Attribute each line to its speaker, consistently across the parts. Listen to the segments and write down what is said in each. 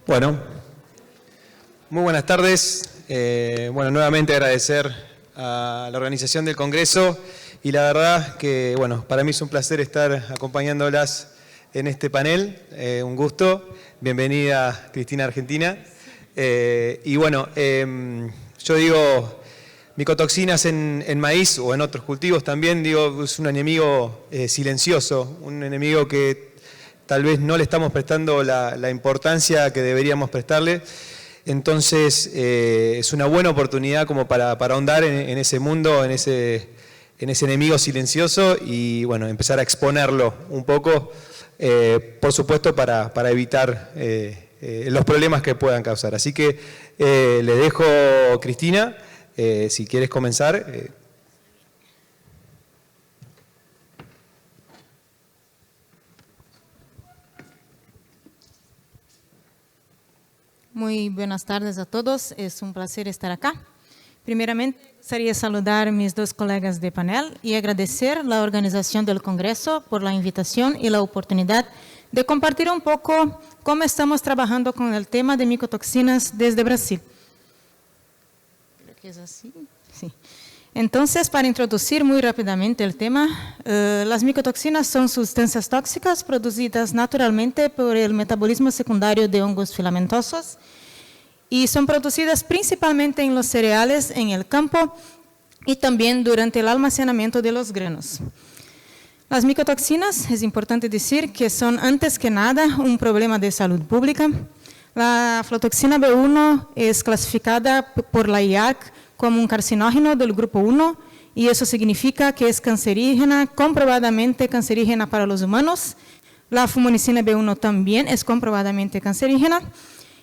Speaker 1: Bueno, muy buenas tardes. Nuevamente agradecer a la organización del Congreso y la verdad que, para mí es un placer estar acompañándolas en este panel. Un gusto. Bienvenida, Cristina Argentina. Yo digo, micotoxinas en maíz o en otros cultivos también, es un enemigo silencioso, un enemigo que tal vez no le estamos prestando la importancia que deberíamos prestarle. Entonces, es una buena oportunidad como para ahondar en ese mundo, en ese enemigo silencioso y, empezar a exponerlo un poco, por supuesto, para evitar los problemas que puedan causar. Así que le dejo, Cristina, si quieres comenzar.
Speaker 2: Muy buenas tardes a todos, es un placer estar acá. Primeramente, gustaría saludar a mis dos colegas de panel y agradecer la organización del Congreso por la invitación y la oportunidad de compartir un poco cómo estamos trabajando con el tema de micotoxinas desde Brasil. Creo que es así, sí. Entonces, para introducir muy rápidamente el tema, las micotoxinas son sustancias tóxicas producidas naturalmente por el metabolismo secundario de hongos filamentosos y son producidas principalmente en los cereales, en el campo y también durante el almacenamiento de los granos. Las micotoxinas, es importante decir que son antes que nada un problema de salud pública. La aflatoxina B1 es clasificada por la IARC como un carcinógeno del grupo 1, y eso significa que es cancerígena, comprobadamente cancerígena para los humanos. La fumonicina B1 también es comprobadamente cancerígena.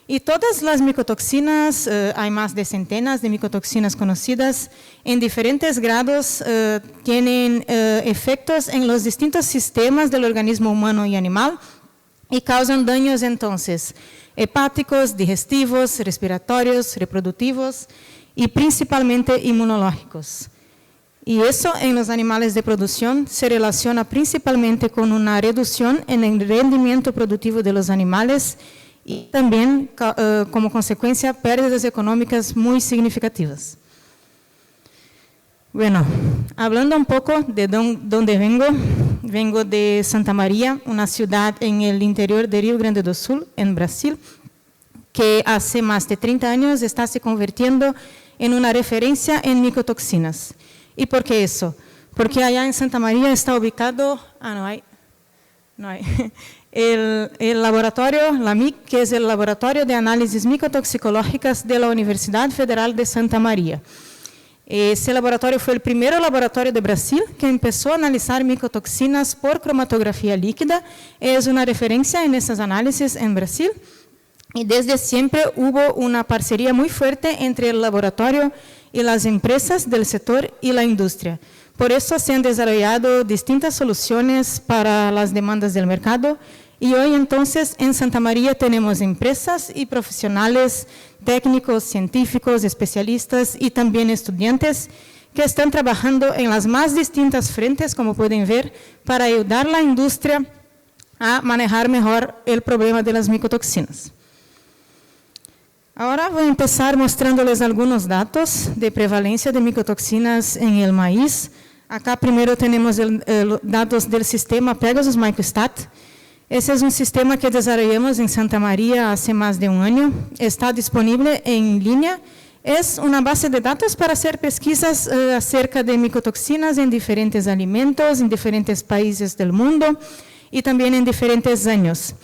Speaker 2: Y todas las micotoxinas, hay más de centenas de micotoxinas conocidas, en diferentes grados tienen efectos en los distintos sistemas del organismo humano y animal y causan daños entonces hepáticos, digestivos, respiratorios, reproductivos, y principalmente inmunológicos. Y eso en los animales de producción se relaciona principalmente con una reducción en el rendimiento productivo de los animales y también como consecuencia pérdidas económicas muy significativas. Bueno, hablando un poco de dónde vengo de Santa María, una ciudad en el interior de Rio Grande do Sul, en Brasil, que hace más de 30 años está se convirtiendo en una referencia en micotoxinas. ¿Y por qué eso? Porque allá en Santa María está ubicado, no hay, el laboratorio, la MIC, que es el Laboratorio de Análisis Micotoxicológicas de la Universidad Federal de Santa María. Ese laboratorio fue el primer laboratorio de Brasil que empezó a analizar micotoxinas por cromatografía líquida. Es una referencia en esas análisis en Brasil. Y desde siempre hubo una parcería muy fuerte entre el laboratorio y las empresas del sector y la industria. Por eso se han desarrollado distintas soluciones para las demandas del mercado. Y hoy entonces en Santa María tenemos empresas y profesionales, técnicos, científicos, especialistas y también estudiantes que están trabajando en las más distintas frentes, como pueden ver, para ayudar a la industria a manejar mejor el problema de las micotoxinas. Ahora voy a empezar mostrándoles algunos datos de prevalencia de micotoxinas en el maíz. Acá primero tenemos datos del sistema Pegasus Micostat. Ese es un sistema que desarrollamos en Santa María hace más de un año. Está disponible en línea. Es una base de datos para hacer pesquisas acerca de micotoxinas en diferentes alimentos, en diferentes países del mundo y también en diferentes años.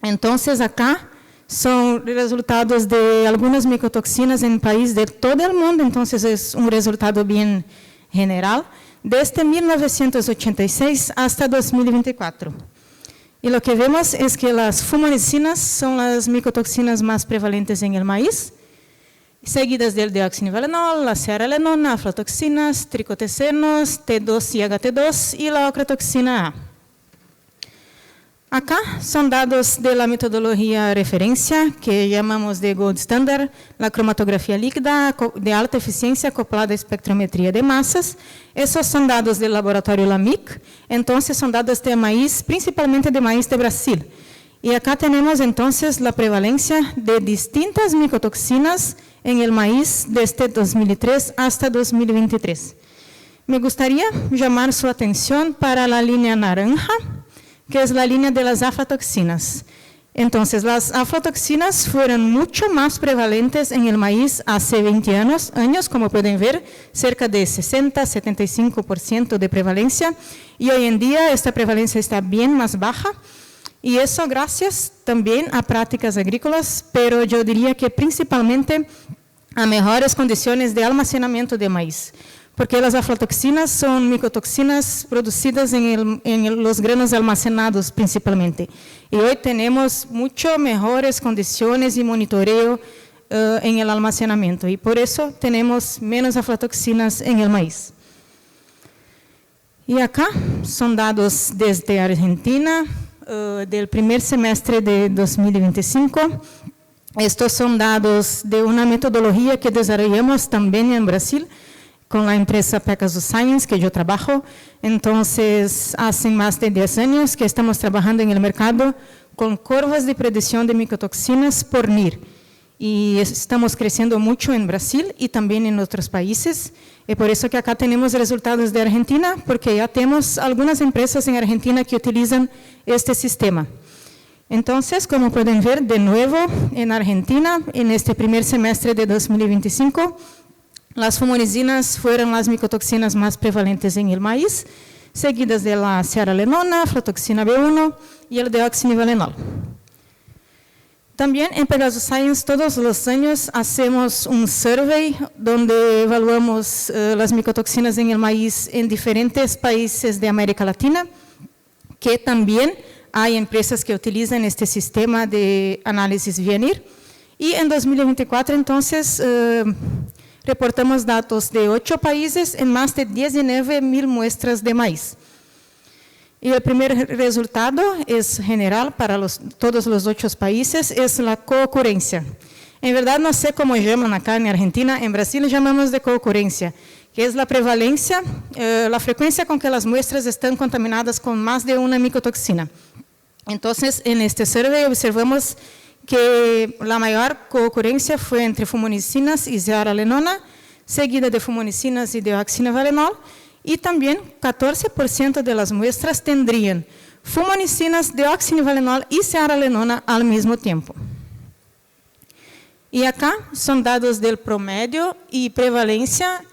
Speaker 2: Entonces, acá son resultados de algunas micotoxinas en países de todo el mundo, entonces es un resultado bien general, desde 1986 hasta 2024. Y lo que vemos es que las fumonicinas son las micotoxinas más prevalentes en el maíz, seguidas del deoxinivalenol, la cearalenona, aflatoxinas, tricotesenos, T2 y HT2 y la ocratoxina A. Acá son dados de la metodología referencia, que llamamos de Gold Standard, la cromatografía líquida de alta eficiencia acoplada a espectrometría de masas. Esos son dados del laboratorio LAMIC, entonces son dados de maíz, principalmente de maíz de Brasil. Y acá tenemos entonces la prevalencia de distintas micotoxinas en el maíz desde 2003 hasta 2023. Me gustaría llamar su atención para la línea naranja, que es la línea de las aflatoxinas. Entonces, las aflatoxinas fueron mucho más prevalentes en el maíz hace 20 años, como pueden ver, cerca de 60-75% de prevalencia, y hoy en día esta prevalencia está bien más baja, y eso gracias también a prácticas agrícolas, pero yo diría que principalmente a mejores condiciones de almacenamiento de maíz, porque las aflatoxinas son micotoxinas producidas en los granos almacenados principalmente. Y hoy tenemos mucho mejores condiciones y monitoreo en el almacenamiento, y por eso tenemos menos aflatoxinas en el maíz. Y acá son dados desde Argentina, del primer semestre de 2025. Estos son dados de una metodología que desarrollamos también en Brasil, con la empresa Pegasus Science, que yo trabajo. Entonces, hace más de 10 años que estamos trabajando en el mercado con curvas de predicción de micotoxinas por NIR. Y estamos creciendo mucho en Brasil y también en otros países. Es por eso que acá tenemos resultados de Argentina, porque ya tenemos algunas empresas en Argentina que utilizan este sistema. Entonces, como pueden ver, de nuevo, en Argentina, en este primer semestre de 2025, las fumonizinas fueron las micotoxinas más prevalentes en el maíz, seguidas de la cearalenona, aflatoxina B1 y el deoxinivalenol. También en Pegasus Science todos los años hacemos un survey donde evaluamos las micotoxinas en el maíz en diferentes países de América Latina, que también hay empresas que utilizan este sistema de análisis vía NIR. Y en 2024, entonces, reportamos datos de 8 países en más de 19.000 muestras de maíz. Y el primer resultado es general para todos los 8 países, es la coocurrencia. En verdad no sé cómo llaman acá en Argentina, en Brasil llamamos de coocurrencia, que es la prevalencia, la frecuencia con que las muestras están contaminadas con más de una micotoxina. Entonces, en este survey observamos que la mayor coocurrencia fue entre fumonicinas y zearalenona, seguida de fumonicinas y deoxinivalenol, y también 14% de las muestras tendrían fumonicinas, deoxinivalenol y zearalenona al mismo tiempo. Y acá son dados del promedio y prevalencia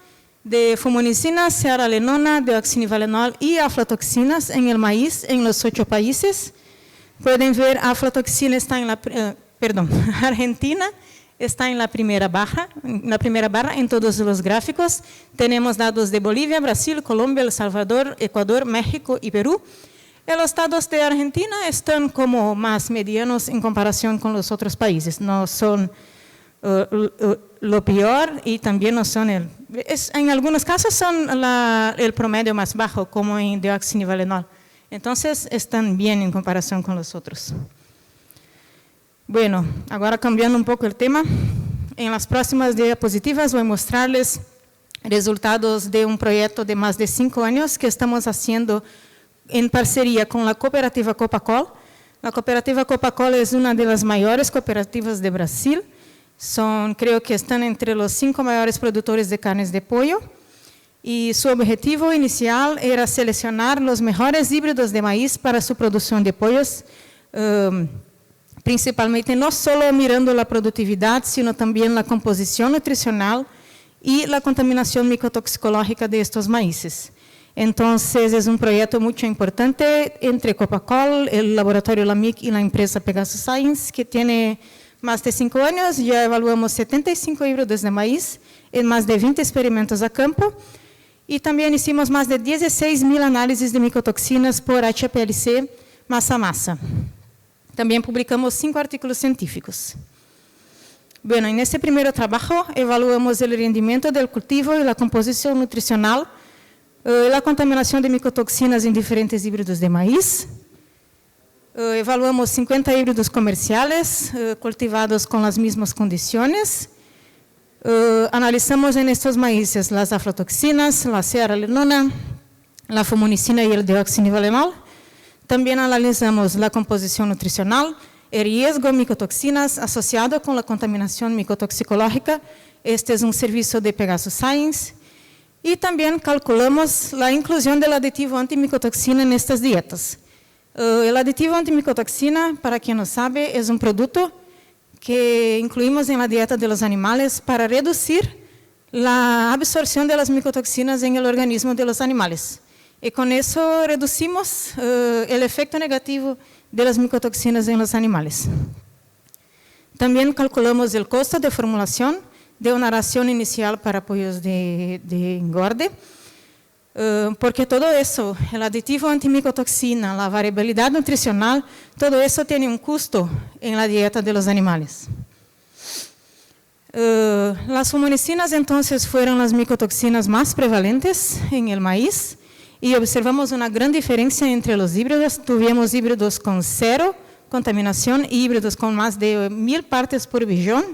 Speaker 2: de fumonicinas, cearalenona, deoxinivalenol y aflatoxinas en el maíz en los 8 países. Pueden ver, aflatoxina está en la, Argentina está en la primera barra en todos los gráficos. Tenemos datos de Bolivia, Brasil, Colombia, El Salvador, Ecuador, México y Perú. Y los datos de Argentina están como más medianos en comparación con los otros países. No son lo peor y también no son en algunos casos son el promedio más bajo, como en deoxinivalenol. Entonces, están bien en comparación con los otros. Bueno, ahora cambiando un poco el tema, en las próximas diapositivas voy a mostrarles resultados de un proyecto de más de 5 años que estamos haciendo en parcería con la cooperativa Copacol. La cooperativa Copacol es una de las mayores cooperativas de Brasil. Creo que están entre los 5 mayores productores de carnes de pollo. Y su objetivo inicial era seleccionar los mejores híbridos de maíz para su producción de pollos, principalmente no solo mirando la productividad, sino también la composición nutricional y la contaminación micotoxicológica de estos maíces. Entonces, es un proyecto muy importante entre Copacol, el laboratorio LAMIC y la empresa Pegasus Science, que tiene más de 5 años. Ya evaluamos 75 híbridos de maíz en más de 20 experimentos a campo. Y también hicimos más de 16.000 análisis de micotoxinas por HPLC masa-masa. También publicamos 5 artículos científicos. Bueno, en este primer trabajo evaluamos el rendimiento del cultivo y la composición nutricional, la contaminación de micotoxinas en diferentes híbridos de maíz. Evaluamos 50 híbridos comerciales cultivados con las mismas condiciones. Analizamos en estos maíces las aflatoxinas, la cearalenona, la fumonicina y el deoxinivalenol. También analizamos la composición nutricional, el riesgo de micotoxinas asociado con la contaminación micotoxicológica. Este es un servicio de Pegasus Science. Y también calculamos la inclusión del aditivo antimicotoxina en estas dietas. El aditivo antimicotoxina, para quien no sabe, es un producto que incluimos en la dieta de los animales para reducir la absorción de las micotoxinas en el organismo de los animales. Y con eso reducimos el efecto negativo de las micotoxinas en los animales. También calculamos el costo de formulación de una ración inicial para pollos de engorde, porque todo eso, el aditivo antimicotoxina, la variabilidad nutricional, todo eso tiene un costo en la dieta de los animales. Las fumonicinas entonces fueron las micotoxinas más prevalentes en el maíz y observamos una gran diferencia entre los híbridos. Tuvimos híbridos con 0 contaminación y híbridos con más de 1000 partes por billón.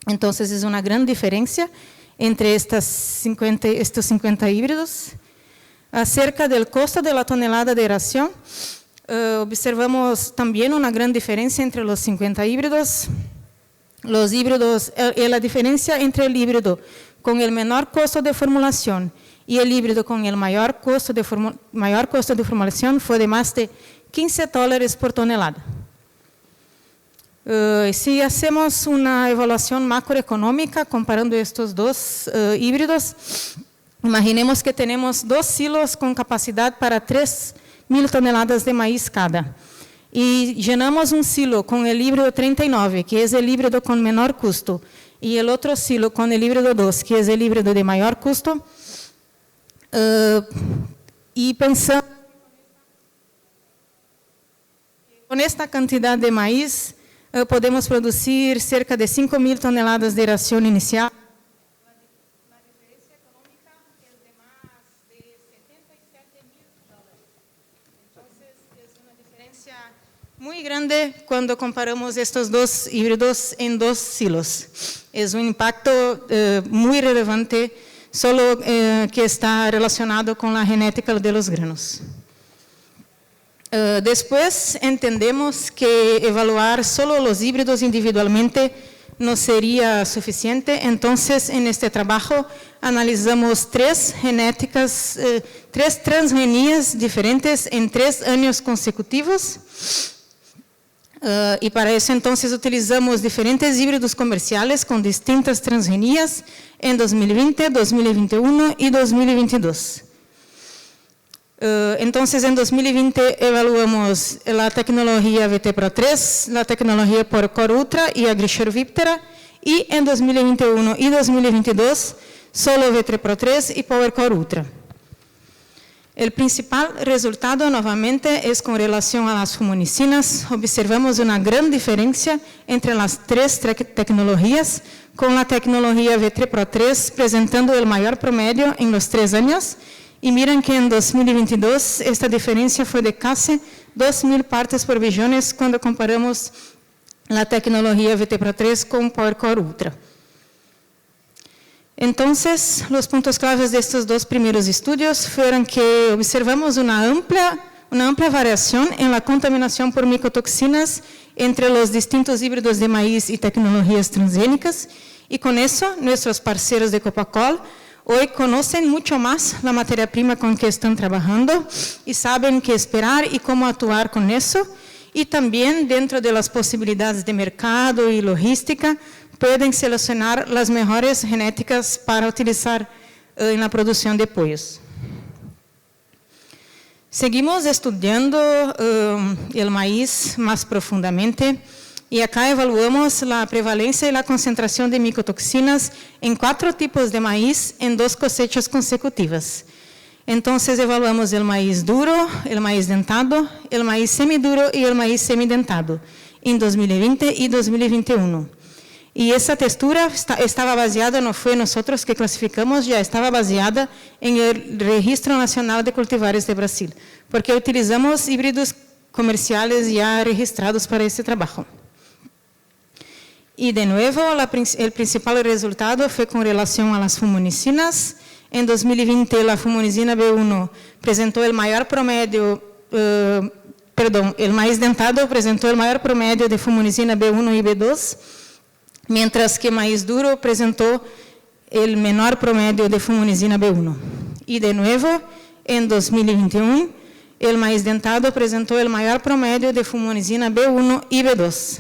Speaker 2: Entonces es una gran diferencia entre estos 50 híbridos. Acerca del costo de la tonelada de ración, observamos también una gran diferencia entre los 50 híbridos. Los híbridos, la diferencia entre el híbrido con el menor costo de formulación y el híbrido con el mayor costo de formulación fue de más de $15 por tonelada. Si hacemos una evaluación macroeconómica comparando estos dos híbridos, imaginemos que tenemos 2 silos con capacidad para 3.000 toneladas de maíz cada. Y llenamos un silo con el híbrido 39, que es el híbrido con menor costo, y el otro silo con el híbrido 2, que es el híbrido de mayor costo. Y pensamos que con esta cantidad de maíz podemos producir cerca de 5.000 toneladas de ración inicial. La diferencia económica es de más de $77.000. Entonces, es una diferencia muy grande cuando comparamos estos dos híbridos en 2 silos. Es un impacto muy relevante, solo que está relacionado con la genética de los granos. Después entendemos que evaluar solo los híbridos individualmente no sería suficiente. Entonces, en este trabajo analizamos 3 genéticas, 3 transgenías diferentes en 3 años consecutivos. Y para eso entonces utilizamos diferentes híbridos comerciales con distintas transgenías en 2020, 2021 y 2022. Entonces, en 2020 evaluamos la tecnología VT-Pro3, la tecnología PowerCore Ultra y AgriSure Viptera, y en 2021 y 2022 solo VT-Pro3 y PowerCore Ultra. El principal resultado, nuevamente, es con relación a las fumonicinas. Observamos una gran diferencia entre las 3 tecnologías, con la tecnología VT-Pro3 presentando el mayor promedio en los 3 años. Y miren que en 2022 esta diferencia fue de casi 2.000 partes por billones cuando comparamos la tecnología VT-Pro3 con PowerCore Ultra. Entonces, los puntos claves de estos 2 primeros estudios fueron que observamos una amplia variación en la contaminación por micotoxinas entre los distintos híbridos de maíz y tecnologías transgénicas, y con eso nuestros parceros de Copacol hoy conocen mucho más la materia prima con que están trabajando y saben qué esperar y cómo actuar con eso. Y también, dentro de las posibilidades de mercado y logística, pueden seleccionar las mejores genéticas para utilizar en la producción de pollos. Seguimos estudiando el maíz más profundamente. Y acá evaluamos la prevalencia y la concentración de micotoxinas en 4 tipos de maíz en 2 cosechas consecutivas. Entonces, evaluamos el maíz duro, el maíz dentado, el maíz semiduro y el maíz semidentado en 2020 y 2021. Y esa textura estaba baseada, no fue nosotros que clasificamos, ya estaba baseada en el Registro Nacional de Cultivares de Brasil, porque utilizamos híbridos comerciales ya registrados para este trabajo. Y de nuevo, el principal resultado fue con relación a las fumonicinas. En 2020, la fumonicina B1 presentó el mayor promedio el maíz dentado presentó el mayor promedio de fumonitina B1 y B2, mientras que maíz duro presentó el menor promedio de fumonitina B1. Y de nuevo, en 2021, el maíz dentado presentó el mayor promedio de fumonitina B1 y B2.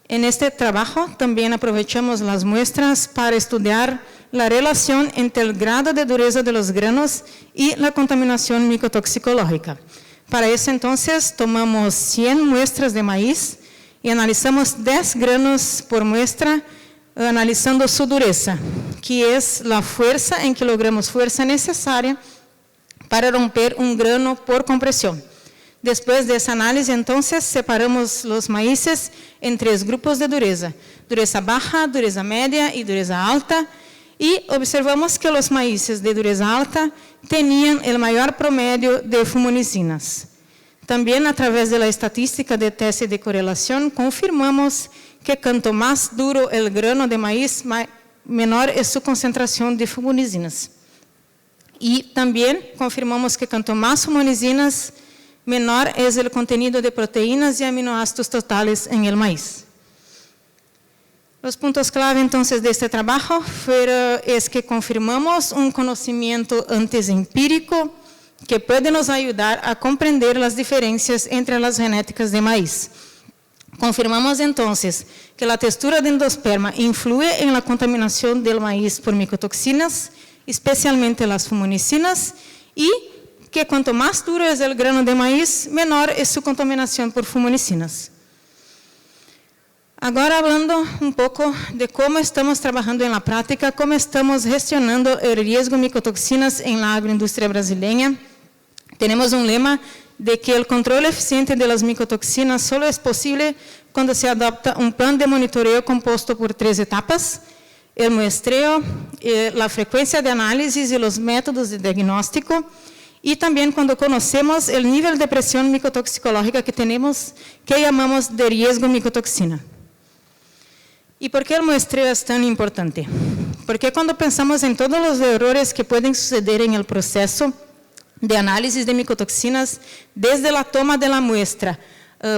Speaker 2: En este trabajo también aprovechamos las muestras para estudiar la relación entre el grado de dureza de los granos y la contaminación micotoxicológica. Para eso entonces tomamos 100 muestras de maíz y analizamos 10 granos por muestra, analizando su dureza, que es la fuerza en kilogramos fuerza necesaria para romper un grano por compresión. Después de esa análisis, entonces, separamos los maíces en 3 grupos de dureza: dureza baja, dureza media y dureza alta, y observamos que los maíces de dureza alta tenían el mayor promedio de fumonicinas. También, a través de la estadística de teste de correlación, confirmamos que cuanto más duro el grano de maíz, menor es su concentración de fumonicinas. Y también confirmamos que cuanto más fumonicinas, menor es el contenido de proteínas y aminoácidos totales en el maíz. Los puntos clave entonces de este trabajo es que confirmamos un conocimiento antes empírico que puede nos ayudar a comprender las diferencias entre las genéticas de maíz. Confirmamos entonces que la textura del endosperma influye en la contaminación del maíz por micotoxinas, especialmente las fumonicinas, y que cuanto más duro es el grano de maíz, menor es su contaminación por fumonicinas. Agora, hablando un poco de cómo estamos trabajando en la práctica, cómo estamos gestionando el riesgo de micotoxinas en la agroindustria brasileña, tenemos un lema de que el control eficiente de las micotoxinas solo es posible cuando se adopta un plan de monitoreo compuesto por 3 etapas: el muestreo, la frecuencia de análisis y los métodos de diagnóstico, y también cuando conocemos el nivel de presión micotoxicológica que tenemos, que llamamos de riesgo micotoxina. ¿Y por qué el muestreo es tan importante? Porque cuando pensamos en todos los errores que pueden suceder en el proceso de análisis de micotoxinas, desde la toma de la muestra,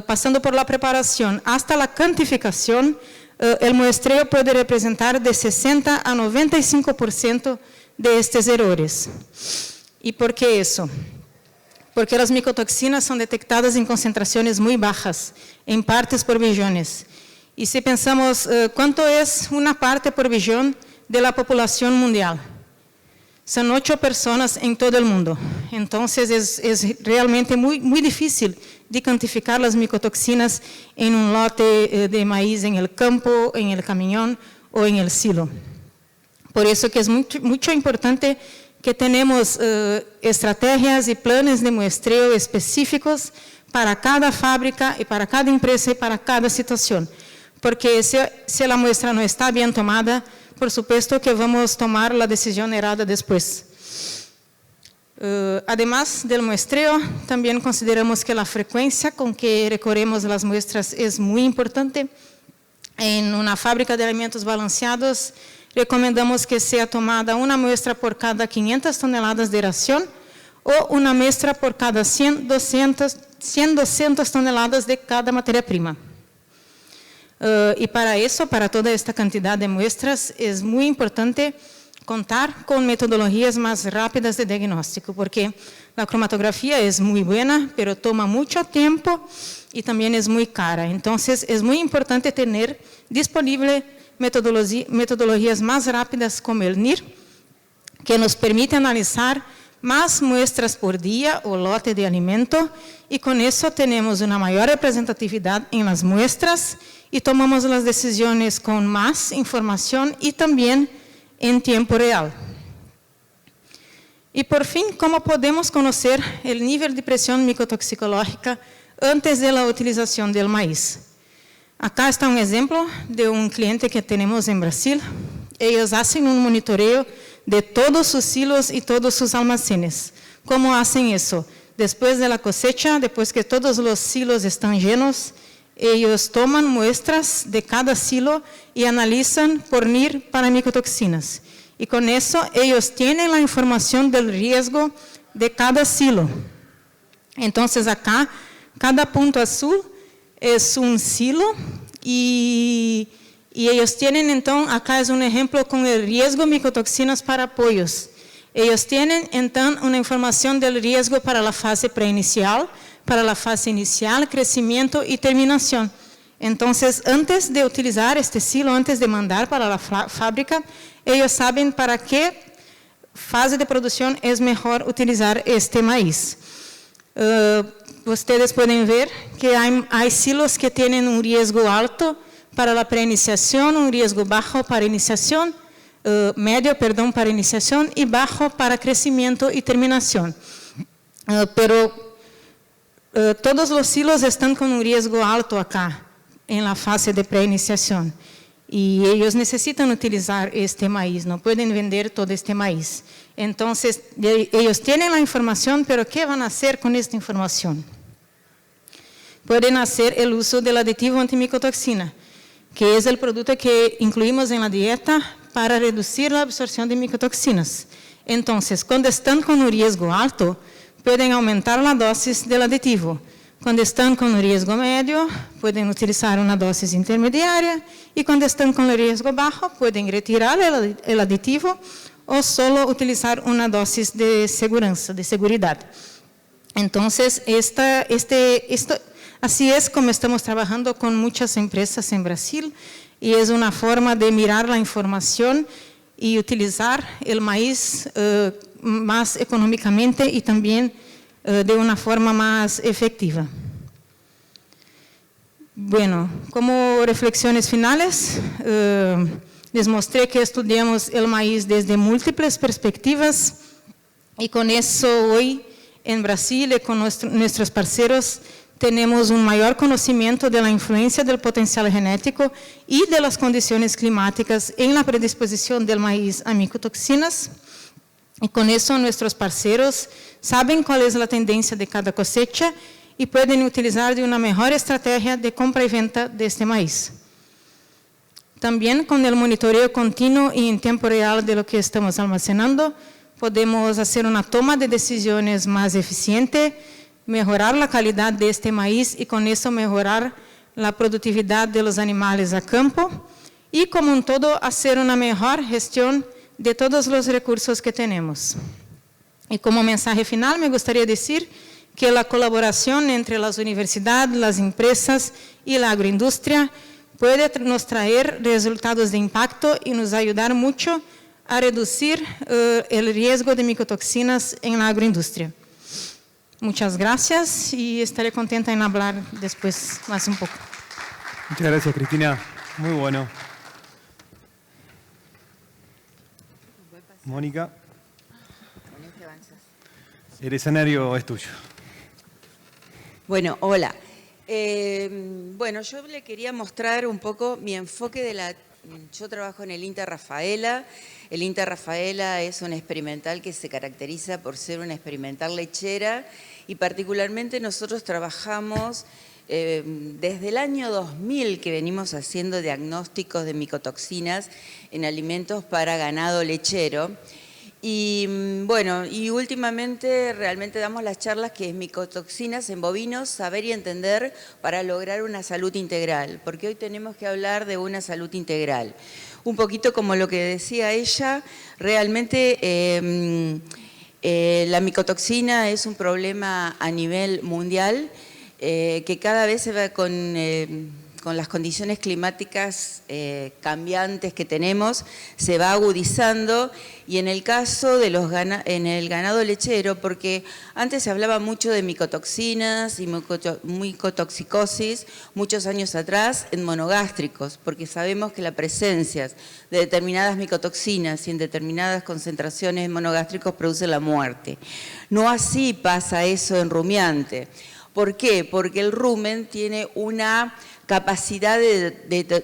Speaker 2: pasando por la preparación hasta la cuantificación, el muestreo puede representar de 60 a 95% de estos errores. ¿Y por qué eso? Porque las micotoxinas son detectadas en concentraciones muy bajas, en partes por billones. Y si pensamos cuánto es una parte por billón de la población mundial, son 8 personas en todo el mundo. Entonces es realmente muy difícil de cuantificar las micotoxinas en un lote de maíz en el campo, en el camión o en el silo. Por eso que es mucho importante que tenemos estrategias y planes de muestreo específicos para cada fábrica y para cada empresa y para cada situación. Porque si la muestra no está bien tomada, por supuesto que vamos a tomar la decisión errada después. Además del muestreo, también consideramos que la frecuencia con que recorremos las muestras es muy importante. En una fábrica de alimentos balanceados, recomendamos que sea tomada una muestra por cada 500 toneladas de ración o una muestra por cada 200 toneladas de cada materia prima. Y para eso, para toda esta cantidad de muestras, es muy importante contar con metodologías más rápidas de diagnóstico, porque la cromatografía es muy buena, pero toma mucho tiempo y también es muy cara. Entonces, es muy importante tener disponible metodologías más rápidas como el NIR, que nos permite analizar más muestras por día o lote de alimento, y con eso tenemos una mayor representatividad en las muestras y tomamos las decisiones con más información y también en tiempo real. Y por fin, ¿cómo podemos conocer el nivel de presión micotoxicológica antes de la utilización del maíz? Acá está un ejemplo de un cliente que tenemos en Brasil. Ellos hacen un monitoreo de todos sus silos y todos sus almacenes. ¿Cómo hacen eso? Después de la cosecha, después que todos los silos están llenos, ellos toman muestras de cada silo y analizan por NIR para micotoxinas. Y con eso ellos tienen la información del riesgo de cada silo. Entonces acá, cada punto azul es un silo y ellos tienen, entonces, acá es un ejemplo con el riesgo micotoxinas para pollos. Ellos tienen, entonces, una información del riesgo para la fase preinicial, para la fase inicial, crecimiento y terminación. Entonces, antes de utilizar este silo, antes de mandar para la fábrica, ellos saben para qué fase de producción es mejor utilizar este maíz. Ustedes pueden ver que hay silos que tienen un riesgo alto para la preiniciación, un riesgo bajo para iniciación, medio, perdón, para iniciación y bajo para crecimiento y terminación. Pero todos los silos están con un riesgo alto acá, en la fase de preiniciación. Y ellos necesitan utilizar este maíz, no pueden vender todo este maíz. Entonces, ellos tienen la información, pero ¿qué van a hacer con esta información? Pueden hacer el uso del aditivo antimicotoxina, que es el producto que incluimos en la dieta para reducir la absorción de micotoxinas. Entonces, cuando están con un riesgo alto, pueden aumentar la dosis del aditivo. Cuando están con un riesgo medio, pueden utilizar una dosis intermediaria, y cuando están con el riesgo bajo, pueden retirar el aditivo o solo utilizar una dosis de seguridad. Entonces, así es como estamos trabajando con muchas empresas en Brasil, y es una forma de mirar la información y utilizar el maíz más económicamente y también de una forma más efectiva. Bueno, como reflexiones finales, les mostré que estudiamos el maíz desde múltiples perspectivas, y con eso hoy en Brasil y con nuestros parceros tenemos un mayor conocimiento de la influencia del potencial genético y de las condiciones climáticas en la predisposición del maíz a micotoxinas. Y con eso nuestros parceros saben cuál es la tendencia de cada cosecha y pueden utilizar de una mejor estrategia de compra y venta de este maíz. También con el monitoreo continuo y en tiempo real de lo que estamos almacenando, podemos hacer una toma de decisiones más eficiente, mejorar la calidad de este maíz y con eso mejorar la productividad de los animales a campo y, como un todo, hacer una mejor gestión de todos los recursos que tenemos. Y como mensaje final me gustaría decir que la colaboración entre las universidades, las empresas y la agroindustria puede nos traer resultados de impacto y nos ayudar mucho a reducir el riesgo de micotoxinas en la agroindustria. Muchas gracias y estaré contenta en hablar después más un poco.
Speaker 1: Muchas gracias, Cristina. Muy bueno. Mónica, el escenario es tuyo.
Speaker 3: Bueno, hola. Bueno, yo le quería mostrar un poco mi enfoque de la... Yo trabajo en el INTA Rafaela. El INTA Rafaela es un experimental que se caracteriza por ser una experimental lechera, y particularmente nosotros trabajamos desde el año 2000 que venimos haciendo diagnósticos de micotoxinas en alimentos para ganado lechero. Y bueno, y últimamente realmente damos las charlas que es micotoxinas en bovinos, saber y entender para lograr una salud integral, porque hoy tenemos que hablar de una salud integral. Un poquito como lo que decía ella, realmente la micotoxina es un problema a nivel mundial que cada vez se va con las condiciones climáticas cambiantes que tenemos, se va agudizando, y en el caso de en el ganado lechero, porque antes se hablaba mucho de micotoxinas y micotoxicosis muchos años atrás en monogástricos, porque sabemos que la presencia de determinadas micotoxinas y en determinadas concentraciones en monogástricos produce la muerte. No así pasa eso en rumiante. ¿Por qué? Porque el rumen tiene una capacidad de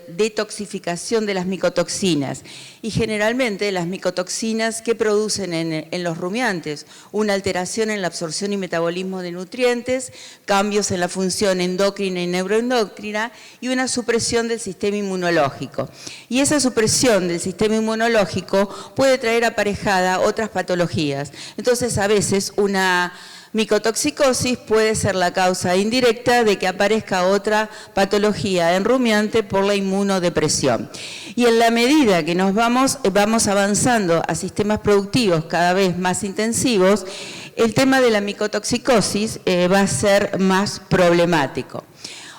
Speaker 3: detoxificación de las micotoxinas, y generalmente las micotoxinas que producen en los rumiantes, una alteración en la absorción y metabolismo de nutrientes, cambios en la función endocrina y neuroendocrina y una supresión del sistema inmunológico. Y esa supresión del sistema inmunológico puede traer aparejada otras patologías. Entonces, a veces una micotoxicosis puede ser la causa indirecta de que aparezca otra patología en rumiante por la inmunodepresión. Y en la medida que nos vamos avanzando a sistemas productivos cada vez más intensivos, el tema de la micotoxicosis va a ser más problemático.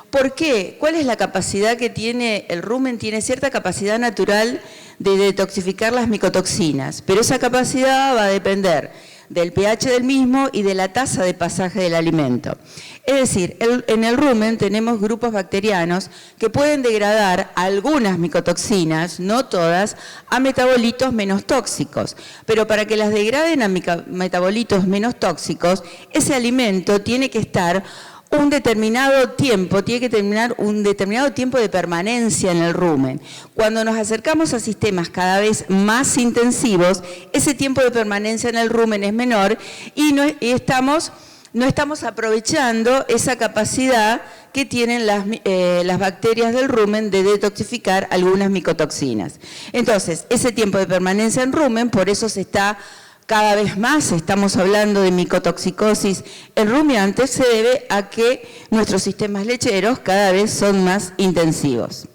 Speaker 3: ¿Por qué? ¿Cuál es la capacidad que tiene el rumen? Tiene cierta capacidad natural de detoxificar las micotoxinas, pero esa capacidad va a depender del pH del mismo y de la tasa de pasaje del alimento. Es decir, en el rumen tenemos grupos bacterianos que pueden degradar algunas micotoxinas, no todas, a metabolitos menos tóxicos. Pero para que las degraden a metabolitos menos tóxicos, ese alimento tiene que estar un determinado tiempo, tiene que terminar un determinado tiempo de permanencia en el rumen. Cuando nos acercamos a sistemas cada vez más intensivos, ese tiempo de permanencia en el rumen es menor y no estamos aprovechando esa capacidad que tienen las bacterias del rumen de detoxificar algunas micotoxinas. Entonces, ese tiempo de permanencia en rumen, por eso se está cada vez más, estamos hablando de micotoxicosis en rumiantes, se debe a que nuestros sistemas lecheros cada vez son más intensivos.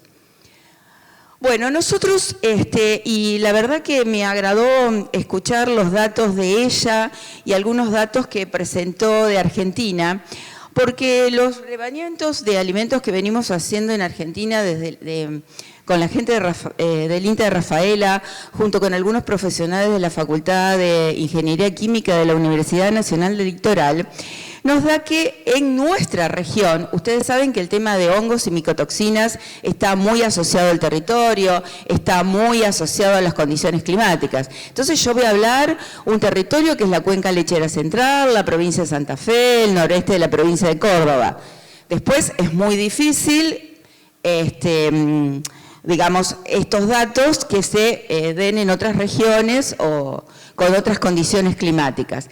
Speaker 3: Bueno, nosotros, y la verdad que me agradó escuchar los datos de ella y algunos datos que presentó de Argentina, porque los rebañamientos de alimentos que venimos haciendo en Argentina con la gente del INTA de Rafaela, junto con algunos profesionales de la Facultad de Ingeniería Química de la Universidad Nacional del Litoral, nos da que en nuestra región, ustedes saben que el tema de hongos y micotoxinas está muy asociado al territorio, está muy asociado a las condiciones climáticas. Entonces yo voy a hablar un territorio que es la Cuenca Lechera Central, la provincia de Santa Fe, el noreste de la provincia de Córdoba. Después es muy difícil, digamos, estos datos que se den en otras regiones o con otras condiciones climáticas.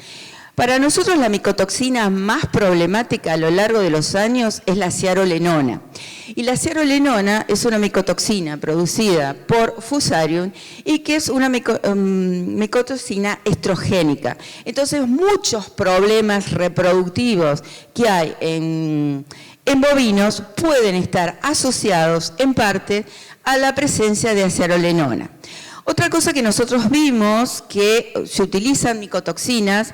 Speaker 3: Para nosotros la micotoxina más problemática a lo largo de los años es la ciarolenona. Y la ciarolenona es una micotoxina producida por Fusarium y que es una micotoxina estrogénica. Entonces muchos problemas reproductivos que hay en bovinos pueden estar asociados en parte a la presencia de ciarolenona. Otra cosa que nosotros vimos que se utilizan micotoxinas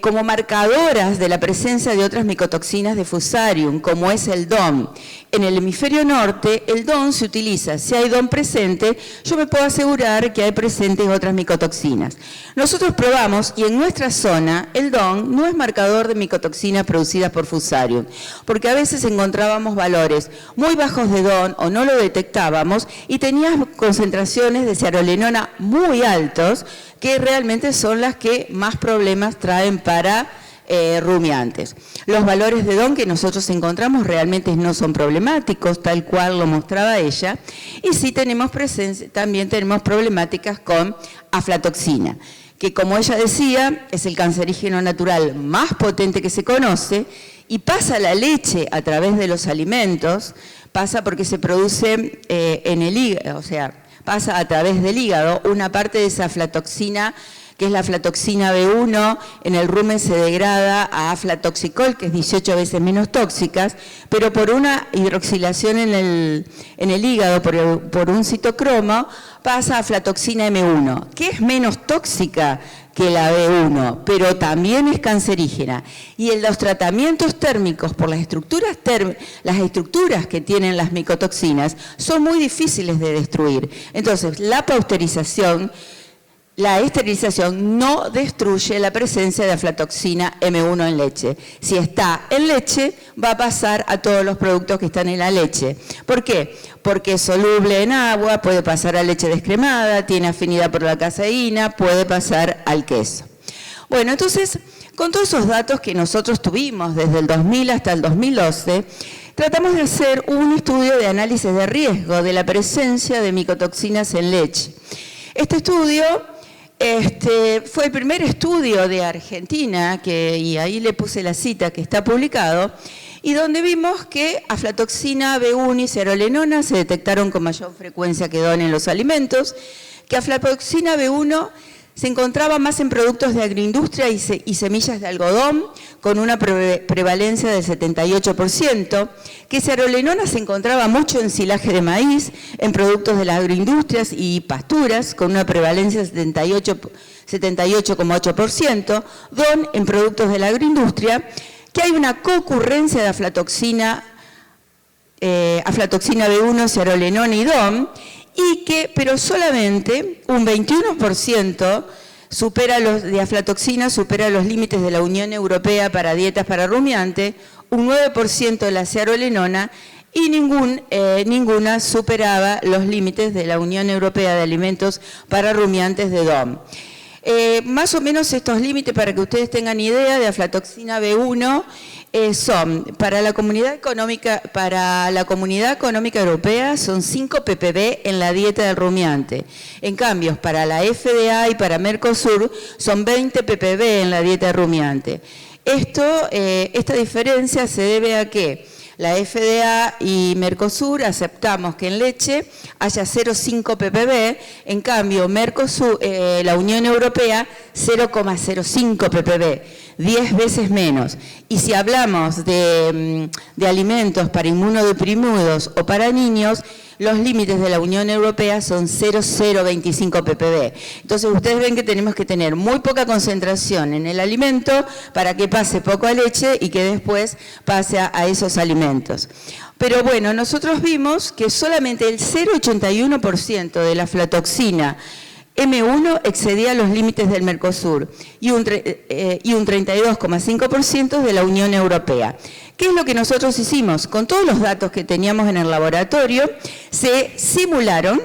Speaker 3: como marcadoras de la presencia de otras micotoxinas de Fusarium, como es el DON. En el hemisferio norte, el DON se utiliza. Si hay DON presente, yo me puedo asegurar que hay presentes otras micotoxinas. Nosotros probamos, y en nuestra zona, el DON no es marcador de micotoxinas producidas por Fusarium, porque a veces encontrábamos valores muy bajos de DON o no lo detectábamos, y teníamos concentraciones de ciarolenona muy altos, que realmente son las que más problemas traen para rumiantes. Los valores de DON que nosotros encontramos realmente no son problemáticos, tal cual lo mostraba ella, y sí también tenemos problemáticas con aflatoxina, que como ella decía, es el cancerígeno natural más potente que se conoce, y pasa la leche a través de los alimentos, pasa porque se produce en el hígado, o sea, pasa a través del hígado, una parte de esa aflatoxina, que es la aflatoxina B1, en el rumen se degrada a aflatoxicol, que es 18 veces menos tóxicas, pero por una hidroxilación en el hígado, por un citocromo, pasa a aflatoxina M1, que es menos tóxica que la B1, pero también es cancerígena. Y en los tratamientos térmicos por las estructuras que tienen las micotoxinas son muy difíciles de destruir. Entonces, la pasteurización, la esterilización no destruye la presencia de aflatoxina M1 en leche. Si está en leche, va a pasar a todos los productos que están en la leche. ¿Por qué? Porque es soluble en agua, puede pasar a leche descremada, tiene afinidad por la caseína, puede pasar al queso. Bueno, entonces, con todos esos datos que nosotros tuvimos desde el 2000 hasta el 2012, tratamos de hacer un estudio de análisis de riesgo de la presencia de micotoxinas en leche. Este estudio fue el primer estudio de Argentina, y ahí le puse la cita que está publicado, y donde vimos que aflatoxina B1 y ciarolenona se detectaron con mayor frecuencia que DON en los alimentos, que aflatoxina B1 Se encontraba más en productos de agroindustria y semillas de algodón, con una prevalencia del 78%, que cerolenona se encontraba mucho en silaje de maíz, en productos de las agroindustrias y pasturas, con una prevalencia del 78,8%, DON en productos de la agroindustria, que hay una concurrencia de aflatoxina B1, cerolenona y DON, pero solamente un 21% de aflatoxina supera los límites de la Unión Europea para dietas para rumiante, un 9% de la cerolenona y ninguna superaba los límites de la Unión Europea de alimentos para rumiantes de DOM. Más o menos estos límites, para que ustedes tengan idea, de aflatoxina B1 son, para la Comunidad Económica Europea, son 5 ppb en la dieta del rumiante. En cambio, para la FDA y para Mercosur son 20 ppb en la dieta del rumiante. Esta diferencia se debe a que la FDA y Mercosur aceptamos que en leche haya 0,5 ppb, en cambio Mercosur, la Unión Europea 0,05 ppb, 10 veces menos. Y si hablamos de alimentos para inmunodeprimidos o para niños, los límites de la Unión Europea son 0,025 ppb. Entonces ustedes ven que tenemos que tener muy poca concentración en el alimento para que pase poco a leche y que después pase a esos alimentos. Pero bueno, nosotros vimos que solamente el 0,81% de la aflatoxina M1 excedía los límites del Mercosur y un 32,5% de la Unión Europea. ¿Qué es lo que nosotros hicimos? Con todos los datos que teníamos en el laboratorio, se simularon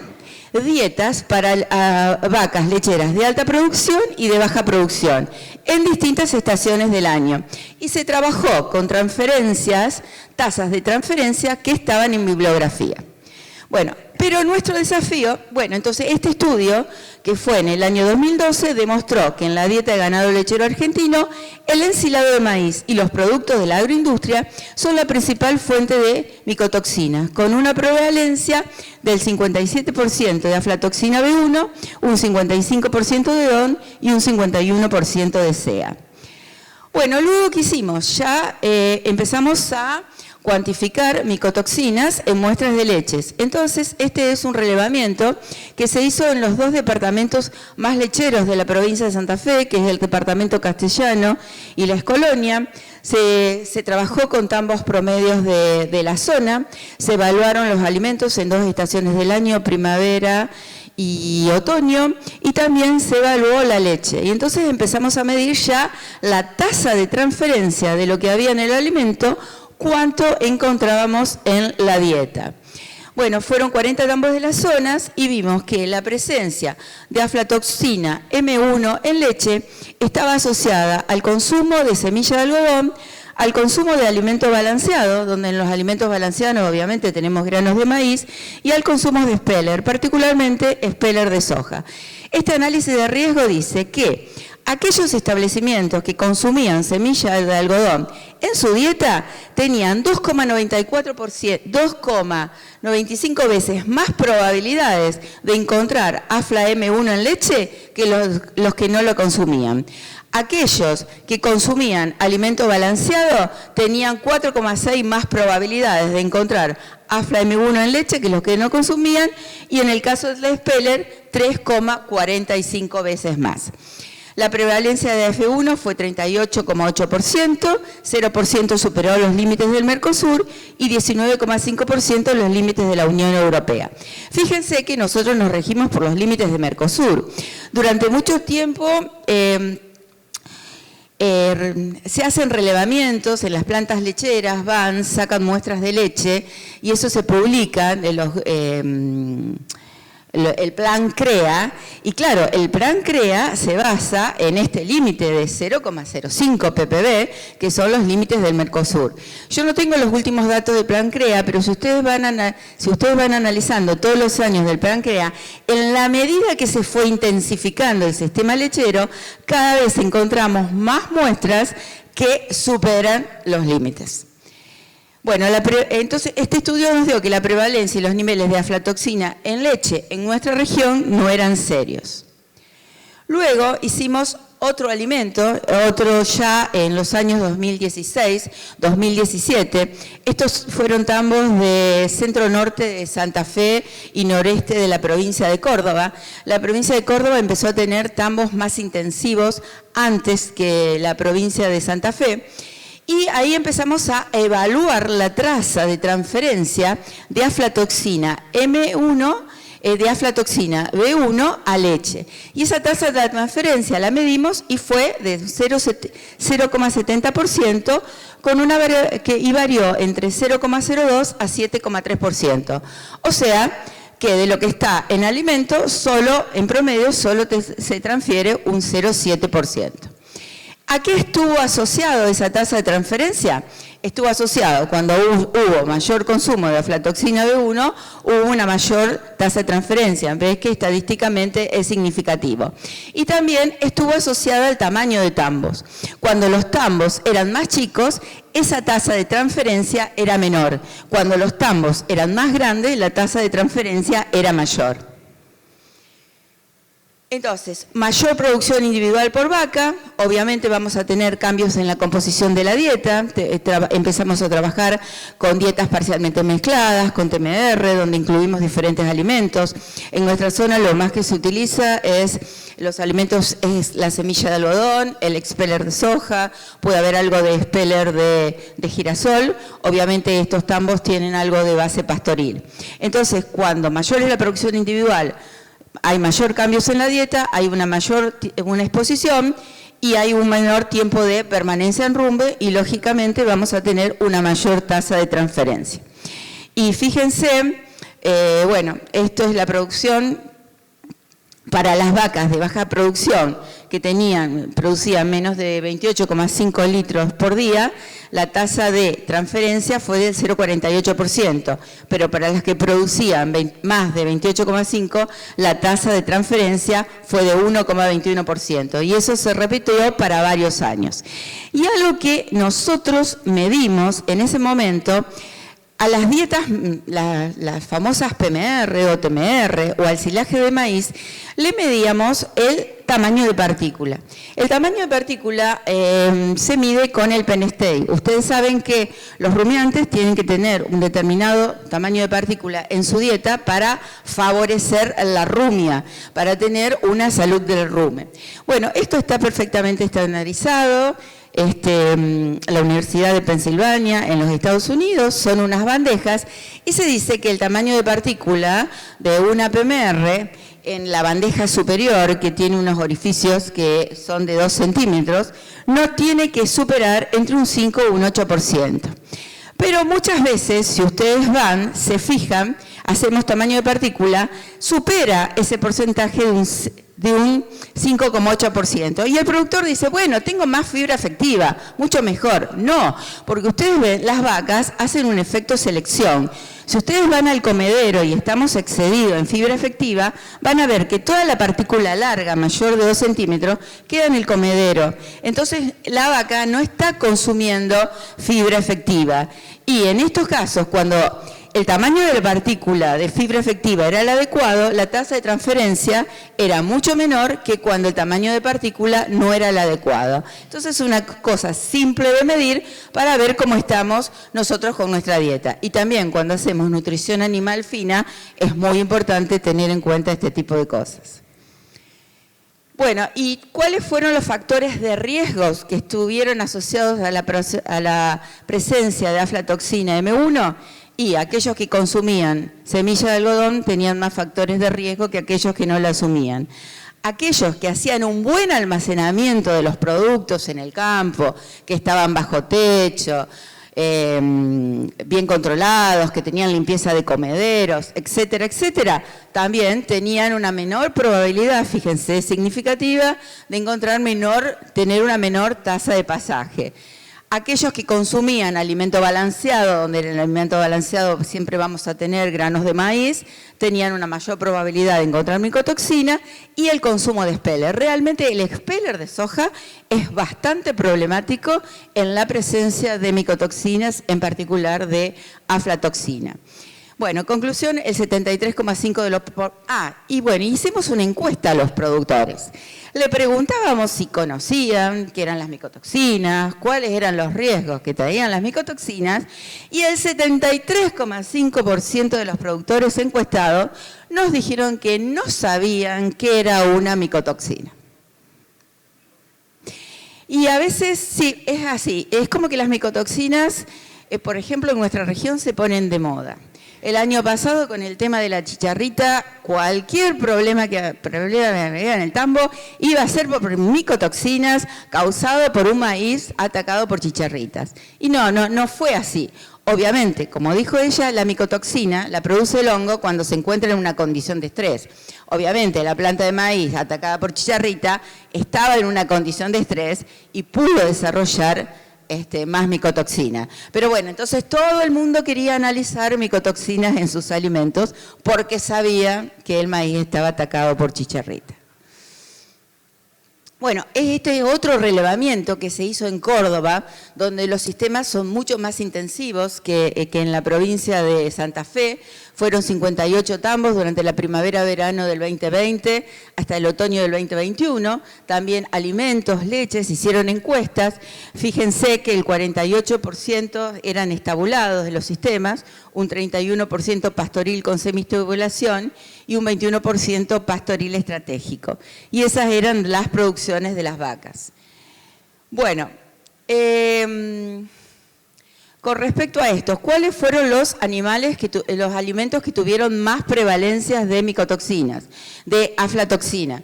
Speaker 3: dietas para vacas lecheras de alta producción y de baja producción en distintas estaciones del año. Y se trabajó con tasas de transferencia que estaban en bibliografía. Bueno, pero nuestro desafío, entonces este estudio, que fue en el año 2012, demostró que en la dieta de ganado lechero argentino, el ensilado de maíz y los productos de la agroindustria son la principal fuente de micotoxinas, con una prevalencia del 57% de aflatoxina B1, un 55% de DON y un 51% de CEA. Bueno, luego que hicimos, ya empezamos a cuantificar micotoxinas en muestras de leches. Entonces, este es un relevamiento que se hizo en los 2 departamentos más lecheros de la provincia de Santa Fe, que es el departamento Castellano y La Escolonia. Se trabajó con ambos promedios de la zona, se evaluaron los alimentos en 2 estaciones del año, primavera y otoño, y también se evaluó la leche. Y entonces empezamos a medir ya la tasa de transferencia de lo que había en el alimento, cuánto encontrábamos en la dieta. Bueno, fueron 40 tambos de las zonas y vimos que la presencia de aflatoxina M1 en leche estaba asociada al consumo de semilla de algodón, al consumo de alimento balanceado, donde en los alimentos balanceados obviamente tenemos granos de maíz, y al consumo de speller, particularmente speller de soja. Este análisis de riesgo dice que aquellos establecimientos que consumían semilla de algodón en su dieta tenían 2,95 veces más probabilidades de encontrar afla M1 en leche que los que no lo consumían. Aquellos que consumían alimento balanceado tenían 4,6 más probabilidades de encontrar afla M1 en leche que los que no consumían, y en el caso del speller 3,45 veces más. La prevalencia de F1 fue 38,8%, 0% superó los límites del Mercosur y 19,5% los límites de la Unión Europea. Fíjense que nosotros nos regimos por los límites de Mercosur. Durante mucho tiempo se hacen relevamientos en las plantas lecheras, sacan muestras de leche y eso se publica en el plan CREA, y claro, el plan CREA se basa en este límite de 0,05 ppb, que son los límites del Mercosur. Yo no tengo los últimos datos del plan CREA, pero si ustedes van analizando todos los años del plan CREA, en la medida que se fue intensificando el sistema lechero, cada vez encontramos más muestras que superan los límites. Bueno, entonces este estudio nos dio que la prevalencia y los niveles de aflatoxina en leche en nuestra región no eran serios. Luego hicimos otro alimento, otro ya en los años 2016, 2017. Estos fueron tambos de centro-norte de Santa Fe y noreste de la provincia de Córdoba. La provincia de Córdoba empezó a tener tambos más intensivos antes que la provincia de Santa Fe. Y ahí empezamos a evaluar la traza de transferencia de aflatoxina M1, de aflatoxina B1 a leche. Y esa tasa de transferencia la medimos y fue de 0,70%, con una que varió entre 0,02 a 7,3%. O sea, que de lo que está en alimento, en promedio, solo se transfiere un 0,7%. ¿A qué estuvo asociado esa tasa de transferencia? Estuvo asociado cuando hubo mayor consumo de aflatoxina B1, hubo una mayor tasa de transferencia, ves que estadísticamente es significativo. Y también estuvo asociada al tamaño de tambos. Cuando los tambos eran más chicos, esa tasa de transferencia era menor. Cuando los tambos eran más grandes, la tasa de transferencia era mayor. Entonces, mayor producción individual por vaca, obviamente vamos a tener cambios en la composición de la dieta, empezamos a trabajar con dietas parcialmente mezcladas, con TMR, donde incluimos diferentes alimentos. En nuestra zona lo más que se utiliza es la semilla de algodón, el expeller de soja, puede haber algo de expeller de girasol, obviamente estos tambos tienen algo de base pastoril. Entonces, cuando mayor es la producción individual, hay mayor cambios en la dieta, hay una exposición y hay un menor tiempo de permanencia en rumbe y lógicamente vamos a tener una mayor tasa de transferencia. Y fíjense, bueno, esto es la producción para las vacas de baja producción que producían menos de 28,5 litros por día, la tasa de transferencia fue del 0,48%, pero para las que producían más de 28,5, la tasa de transferencia fue de 1,21%, y eso se repitió para varios años. Y algo que nosotros medimos en ese momento, a las dietas, las famosas PMR o TMR o al silaje de maíz, le medíamos el tamaño de partícula. El tamaño de partícula se mide con el Penestey. Ustedes saben que los rumiantes tienen que tener un determinado tamaño de partícula en su dieta para favorecer la rumia, para tener una salud del rumen. Bueno, esto está perfectamente estandarizado. La Universidad de Pensilvania en los Estados Unidos, son unas bandejas y se dice que el tamaño de partícula de una PMR en la bandeja superior, que tiene unos orificios que son de 2 centímetros, no tiene que superar entre un 5 y un 8%. Pero muchas veces, si ustedes se fijan, hacemos tamaño de partícula, supera ese porcentaje de un 5,8%. Y el productor dice, bueno, tengo más fibra efectiva, mucho mejor. No, porque ustedes ven, las vacas hacen un efecto selección. Si ustedes van al comedero y estamos excedidos en fibra efectiva, van a ver que toda la partícula larga, mayor de 2 centímetros, queda en el comedero. Entonces, la vaca no está consumiendo fibra efectiva. Y en estos casos, cuando el tamaño de la partícula de fibra efectiva era el adecuado, la tasa de transferencia era mucho menor que cuando el tamaño de partícula no era el adecuado. Entonces es una cosa simple de medir para ver cómo estamos nosotros con nuestra dieta. Y también cuando hacemos nutrición animal fina es muy importante tener en cuenta este tipo de cosas. Bueno, ¿y cuáles fueron los factores de riesgos que estuvieron asociados a la presencia de aflatoxina M1? Y aquellos que consumían semilla de algodón tenían más factores de riesgo que aquellos que no la asumían. Aquellos que hacían un buen almacenamiento de los productos en el campo, que estaban bajo techo, bien controlados, que tenían limpieza de comederos, etcétera, etcétera, también tenían una menor probabilidad, fíjense, significativa, de tener una menor tasa de pasaje. Aquellos que consumían alimento balanceado, donde en el alimento balanceado siempre vamos a tener granos de maíz, tenían una mayor probabilidad de encontrar micotoxina, y el consumo de expeller. Realmente el expeller de soja es bastante problemático en la presencia de micotoxinas, en particular de aflatoxina. Bueno, conclusión, el 73,5% de los... y bueno, hicimos una encuesta a los productores. Le preguntábamos si conocían qué eran las micotoxinas, cuáles eran los riesgos que traían las micotoxinas, y el 73,5% de los productores encuestados nos dijeron que no sabían qué era una micotoxina. Y a veces sí, es así. Es como que las micotoxinas, por ejemplo, en nuestra región se ponen de moda. El año pasado, con el tema de la chicharrita, cualquier problema que había en el tambo iba a ser por micotoxinas causado por un maíz atacado por chicharritas. Y no fue así. Obviamente, como dijo ella, la micotoxina la produce el hongo cuando se encuentra en una condición de estrés. Obviamente, la planta de maíz atacada por chicharrita estaba en una condición de estrés y pudo desarrollar más micotoxina. Pero bueno, entonces todo el mundo quería analizar micotoxinas en sus alimentos porque sabía que el maíz estaba atacado por chicharrita. Bueno, este es otro relevamiento que se hizo en Córdoba, donde los sistemas son mucho más intensivos que en la provincia de Santa Fe. Fueron 58 tambos durante la primavera-verano del 2020 hasta el otoño del 2021. También alimentos, leches, hicieron encuestas. Fíjense que el 48% eran estabulados de los sistemas, un 31% pastoril con semistabulación y un 21% pastoril estratégico. Y esas eran las producciones de las vacas. Bueno, con respecto a esto, ¿cuáles fueron los alimentos que tuvieron más prevalencias de micotoxinas, de aflatoxina?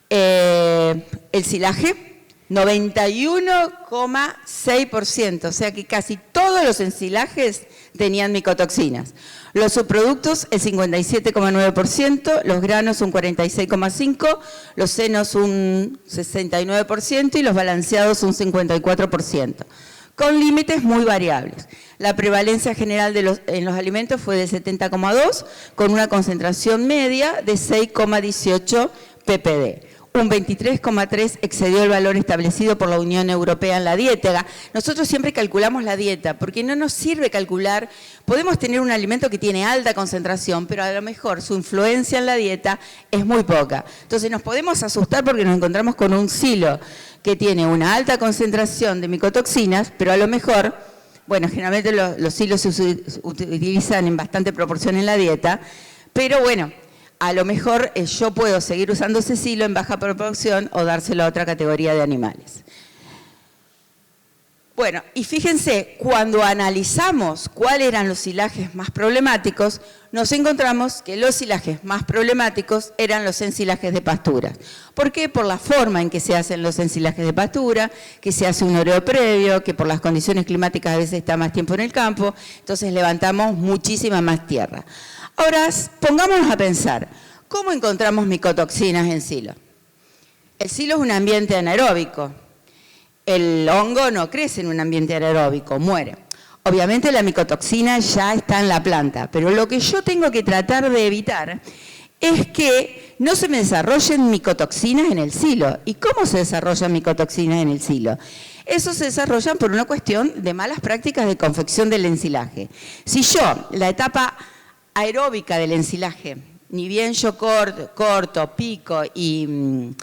Speaker 3: El silaje, 91,6%, o sea que casi todos los ensilajes tenían micotoxinas. Los subproductos, el 57,9%, los granos un 46,5%, los senos un 69% y los balanceados un 54%. Con límites muy variables. La prevalencia general en los alimentos fue de 70,2, con una concentración media de 6,18 ppd. Un 23,3 excedió el valor establecido por la Unión Europea en la dieta. Nosotros siempre calculamos la dieta, porque no nos sirve calcular, podemos tener un alimento que tiene alta concentración, pero a lo mejor su influencia en la dieta es muy poca. Entonces nos podemos asustar porque nos encontramos con un silo que tiene una alta concentración de micotoxinas, pero a lo mejor, bueno, generalmente los silos se utilizan en bastante proporción en la dieta, pero bueno, a lo mejor yo puedo seguir usando ese silo en baja proporción o dárselo a otra categoría de animales. Bueno, y fíjense, cuando analizamos cuáles eran los silajes más problemáticos, nos encontramos que los silajes más problemáticos eran los ensilajes de pastura. ¿Por qué? Por la forma en que se hacen los ensilajes de pastura, que se hace un oreo previo, que por las condiciones climáticas a veces está más tiempo en el campo, entonces levantamos muchísima más tierra. Ahora, pongámonos a pensar, ¿cómo encontramos micotoxinas en silo? El silo es un ambiente anaeróbico. El hongo no crece en un ambiente anaeróbico, muere. Obviamente la micotoxina ya está en la planta, pero lo que yo tengo que tratar de evitar es que no se me desarrollen micotoxinas en el silo. ¿Y cómo se desarrollan micotoxinas en el silo? Eso se desarrollan por una cuestión de malas prácticas de confección del ensilaje. Si yo, la etapa aeróbica del ensilaje, ni bien yo corto, pico y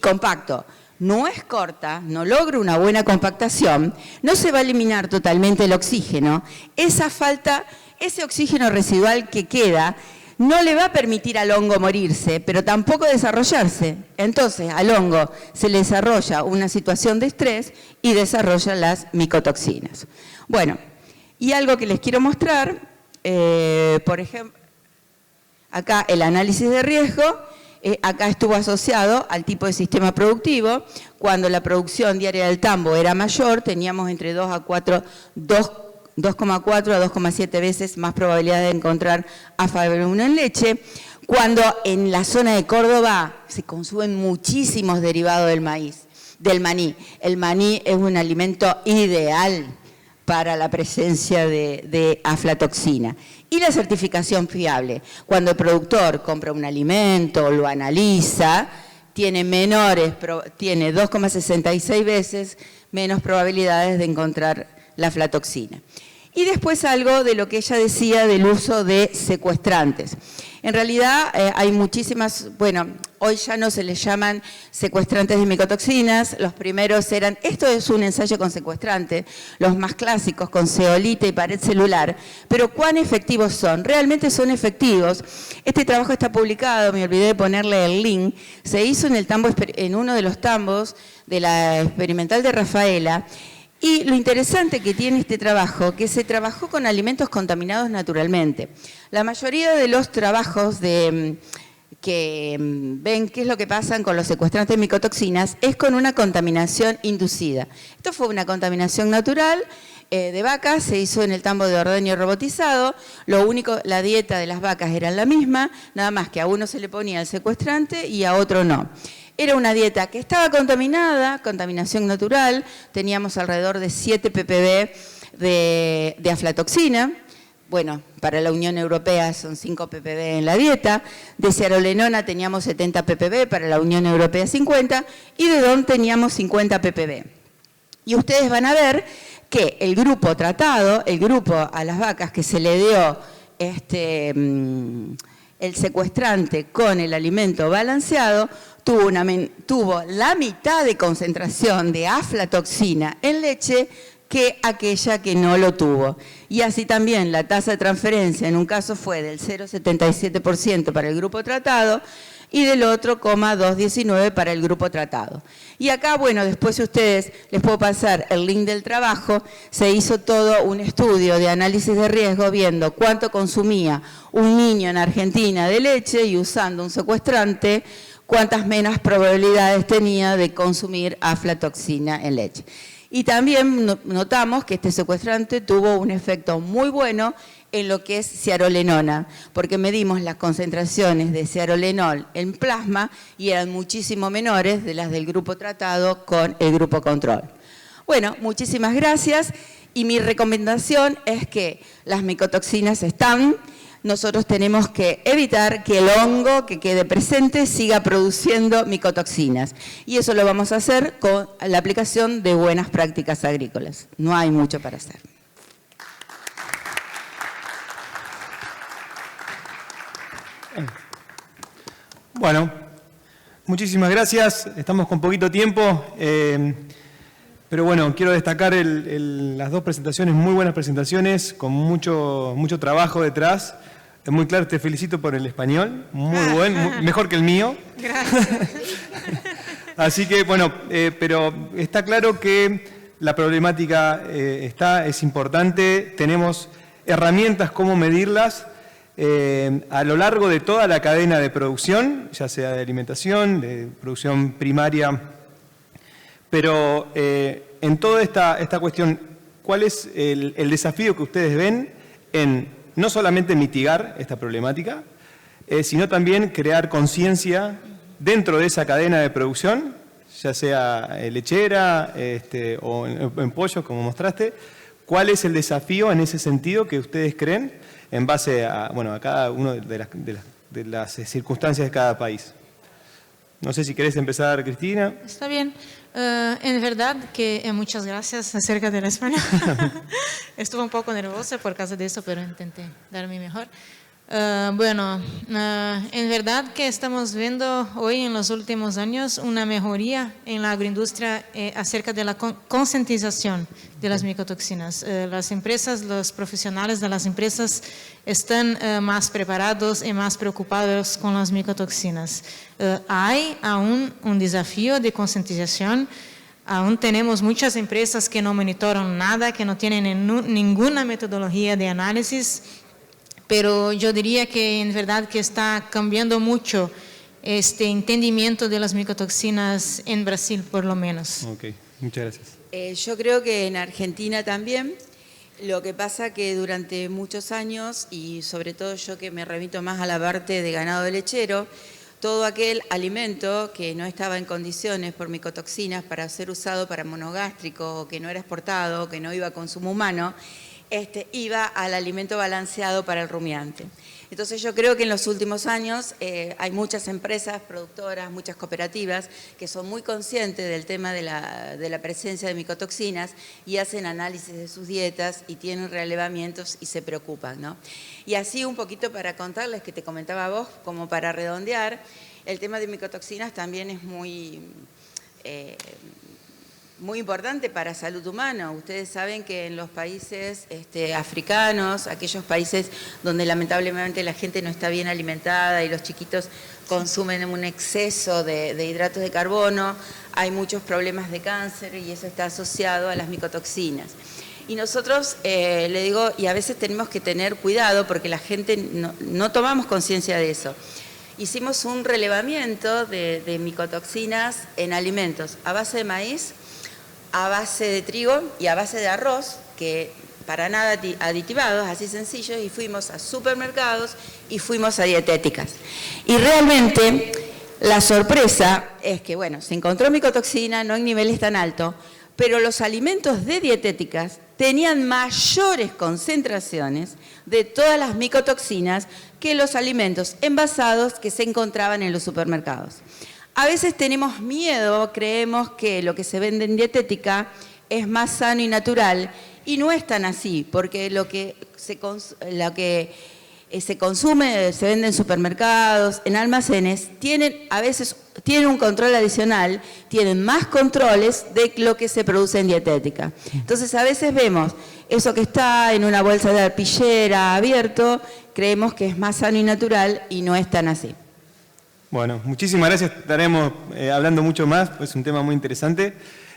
Speaker 3: compacto, no es corta, no logro una buena compactación, no se va a eliminar totalmente el oxígeno. Esa falta, ese oxígeno residual que queda, no le va a permitir al hongo morirse, pero tampoco desarrollarse. Entonces, al hongo se le desarrolla una situación de estrés y desarrolla las micotoxinas. Bueno, y algo que les quiero mostrar, por ejemplo, acá el análisis de riesgo. Acá estuvo asociado al tipo de sistema productivo. Cuando la producción diaria del tambo era mayor, teníamos entre 2,4 a 2,7 veces más probabilidad de encontrar AFAB1 en leche. Cuando en la zona de Córdoba se consumen muchísimos derivados del maíz, del maní. El maní es un alimento ideal para la presencia de aflatoxina. Y la certificación fiable. Cuando el productor compra un alimento, lo analiza, tiene 2,66 veces menos probabilidades de encontrar la aflatoxina. Y después algo de lo que ella decía del uso de secuestrantes. En realidad hay muchísimas, bueno, hoy ya no se les llaman secuestrantes de micotoxinas, los primeros eran, esto es un ensayo con secuestrante, los más clásicos con zeolita y pared celular, pero ¿cuán efectivos son? Realmente son efectivos. Este trabajo está publicado, me olvidé de ponerle el link, se hizo en uno de los tambos de la experimental de Rafaela. Y lo interesante que tiene este trabajo, que se trabajó con alimentos contaminados naturalmente. La mayoría de los trabajos que ven qué es lo que pasa con los secuestrantes de micotoxinas es con una contaminación inducida. Esto fue una contaminación natural de vacas, se hizo en el tambo de ordeño robotizado, lo único, la dieta de las vacas era la misma, nada más que a uno se le ponía el secuestrante y a otro no. Era una dieta que estaba contaminada, contaminación natural, teníamos alrededor de 7 ppb de aflatoxina, bueno, para la Unión Europea son 5 ppb en la dieta, de cearolenona teníamos 70 ppb, para la Unión Europea 50, y de DON teníamos 50 ppb. Y ustedes van a ver que el grupo tratado, el grupo a las vacas que se le dio el secuestrante con el alimento balanceado, tuvo la mitad de concentración de aflatoxina en leche que aquella que no lo tuvo. Y así también la tasa de transferencia en un caso fue del 0,77% para el grupo tratado y del otro 0,219 para el grupo tratado. Y acá, bueno, después ustedes les puedo pasar el link del trabajo, se hizo todo un estudio de análisis de riesgo viendo cuánto consumía un niño en Argentina de leche y usando un secuestrante, cuántas menos probabilidades tenía de consumir aflatoxina en leche. Y también notamos que este secuestrante tuvo un efecto muy bueno en lo que es cearolenona, porque medimos las concentraciones de cearolenol en plasma y eran muchísimo menores de las del grupo tratado con el grupo control. Bueno, muchísimas gracias y mi recomendación es que las micotoxinas están. Nosotros tenemos que evitar que el hongo que quede presente siga produciendo micotoxinas. Y eso lo vamos a hacer con la aplicación de buenas prácticas agrícolas. No hay mucho para hacer.
Speaker 1: Bueno, muchísimas gracias. Estamos con poquito tiempo. Pero bueno, quiero destacar las dos presentaciones, muy buenas presentaciones, con mucho trabajo detrás. Es muy claro, te felicito por el español, muy bueno, mejor que el mío.
Speaker 2: Gracias.
Speaker 1: Así que, bueno, pero está claro que la problemática es importante, tenemos herramientas cómo medirlas a lo largo de toda la cadena de producción, ya sea de alimentación, de producción primaria, pero en toda esta cuestión, ¿cuál es el desafío que ustedes ven en no solamente mitigar esta problemática, sino también crear conciencia dentro de esa cadena de producción, ya sea lechera o en pollos, como mostraste? ¿Cuál es el desafío en ese sentido que ustedes creen en base a cada una de las circunstancias de cada país? No sé si querés empezar, Cristina.
Speaker 2: Está bien. En verdad que muchas gracias acerca del español. Estuve un poco nerviosa por causa de eso, pero intenté dar mi mejor. En verdad que estamos viendo hoy en los últimos años una mejoría en la agroindustria acerca de la concientización de las micotoxinas. Las empresas, los profesionales de las empresas están más preparados y más preocupados con las micotoxinas. Hay aún un desafío de concientización. Aún tenemos muchas empresas que no monitoran nada, que no tienen ninguna metodología de análisis. Pero yo diría que en verdad que está cambiando mucho este entendimiento de las micotoxinas en Brasil, por lo menos.
Speaker 1: Ok, muchas gracias.
Speaker 3: Yo creo que en Argentina también. Lo que pasa que durante muchos años, y sobre todo yo que me remito más a la parte de ganado lechero, todo aquel alimento que no estaba en condiciones por micotoxinas para ser usado para monogástrico, o que no era exportado, o que no iba a consumo humano, iba al alimento balanceado para el rumiante. Entonces yo creo que en los últimos años hay muchas empresas, productoras, muchas cooperativas que son muy conscientes del tema de la presencia de micotoxinas y hacen análisis de sus dietas y tienen relevamientos y se preocupan, ¿no? Y así un poquito para contarles, que te comentaba vos, como para redondear, el tema de micotoxinas también es muy importante para salud humana. Ustedes saben que en los países africanos, aquellos países donde lamentablemente la gente no está bien alimentada y los chiquitos consumen un exceso de hidratos de carbono, hay muchos problemas de cáncer y eso está asociado a las micotoxinas. Y nosotros, le digo, y a veces tenemos que tener cuidado porque la gente no tomamos conciencia de eso. Hicimos un relevamiento de micotoxinas en alimentos a base de maíz, a base de trigo y a base de arroz, que para nada aditivados, así sencillos, y fuimos a supermercados y fuimos a dietéticas. Y realmente la sorpresa es que, bueno, se encontró micotoxina, no en niveles tan altos, pero los alimentos de dietéticas tenían mayores concentraciones de todas las micotoxinas que los alimentos envasados que se encontraban en los supermercados. A veces tenemos miedo, creemos que lo que se vende en dietética es más sano y natural, y no es tan así, porque lo que se consume, se vende en supermercados, en almacenes, a veces tienen un control adicional, tienen más controles de lo que se produce en dietética. Entonces a veces vemos eso que está en una bolsa de arpillera abierto, creemos que es más sano y natural y no es tan así.
Speaker 1: Bueno, muchísimas gracias, estaremos hablando mucho más, es un tema muy interesante.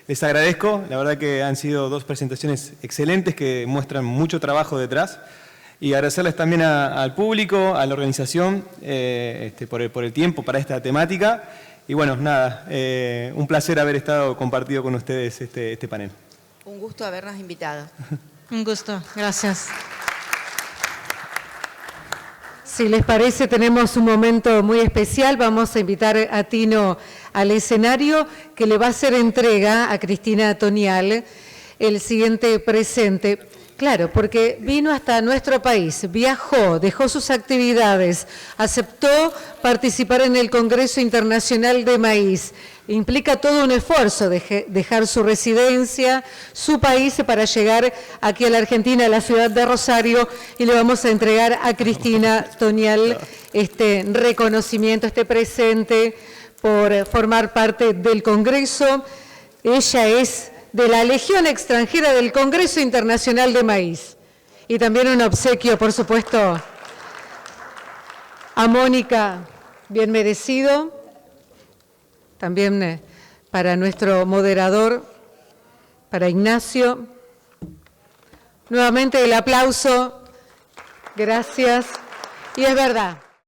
Speaker 1: Les agradezco, la verdad que han sido dos presentaciones excelentes que muestran mucho trabajo detrás. Y agradecerles también al público, a la organización, por el tiempo para esta temática. Y bueno, nada, un placer haber estado compartido con ustedes este panel.
Speaker 3: Un gusto habernos invitado.
Speaker 2: Un gusto, gracias.
Speaker 4: Si les parece, tenemos un momento muy especial. Vamos a invitar a Tino al escenario, que le va a hacer entrega a Cristina Tonial el siguiente presente. Claro, porque vino hasta nuestro país, viajó, dejó sus actividades, aceptó participar en el Congreso Internacional de Maíz. Implica todo un esfuerzo dejar su residencia, su país, para llegar aquí a la Argentina, a la ciudad de Rosario, y le vamos a entregar a Cristina Tonial este reconocimiento, este presente por formar parte del Congreso. Ella es de la Legión Extranjera del Congreso Internacional de Maíz. Y también un obsequio, por supuesto, a Mónica, bien merecido. También para nuestro moderador, para Ignacio. Nuevamente el aplauso. Gracias. Y es verdad.